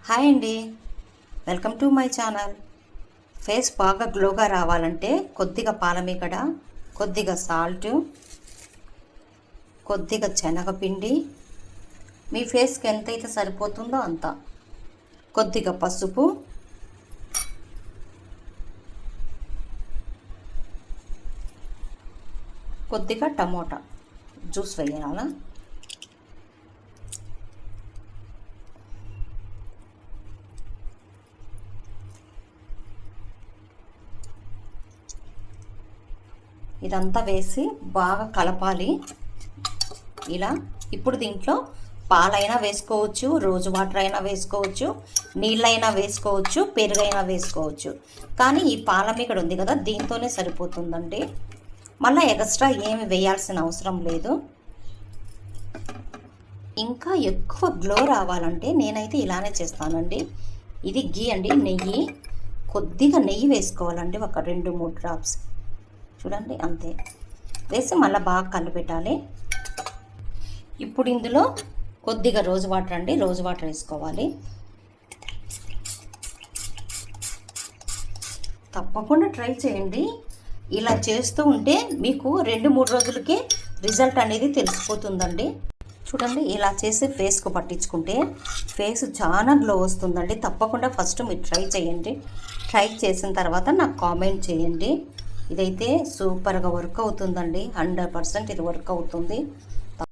Hi అండి, welcome to my channel. Face బాగా గ్లోగా రావాలంటే కొద్దిగా పాలమీగడ, కొద్దిగా సాల్ట్, కొద్దిగా శనగపిండి, మీ ఫేస్కి ఎంతైతే సరిపోతుందో అంత, కొద్దిగా పసుపు, కొద్దిగా టమోటా జ్యూస్ వేయాలా. ఇదంతా వేసి బాగా కలపాలి ఇలా. ఇప్పుడు దీంట్లో పాలైనా వేసుకోవచ్చు, రోజు వాటర్ అయినా వేసుకోవచ్చు, నీళ్ళైనా వేసుకోవచ్చు, పెరుగైనా వేసుకోవచ్చు. కానీ ఈ పాలమీగడ ఉంది కదా, దీంతోనే సరిపోతుందండి. మళ్ళీ ఎక్స్ట్రా ఏమి వేయాల్సిన అవసరం లేదు. ఇంకా ఎక్కువ గ్లో రావాలంటే నేనైతే ఇలానే చేస్తానండి. ఇది గీ అండి, నెయ్యి. కొద్దిగా నెయ్యి వేసుకోవాలండి, ఒక 2-3 డ్రాప్స్. చూడండి, అంతే వేసి మళ్ళీ బాగా కలిపెట్టాలి. ఇప్పుడు ఇందులో కొద్దిగా రోజు వాటర్ అండి, రోజు వాటర్ వేసుకోవాలి. తప్పకుండా ట్రై చేయండి. ఇలా చేస్తూ ఉంటే మీకు 2-3 రోజులకే రిజల్ట్ అనేది తెలిసిపోతుందండి. చూడండి, ఇలా చేసి ఫేస్కు పట్టించుకుంటే ఫేస్ చాలా గ్లో వస్తుందండి. తప్పకుండా ఫస్ట్ మీరు ట్రై చేయండి. ట్రై చేసిన తర్వాత నాకు కామెంట్ చేయండి. ఇదైతే సూపర్గా వర్క్ అవుతుందండి. 100% ఇది వర్క్ అవుతుంది.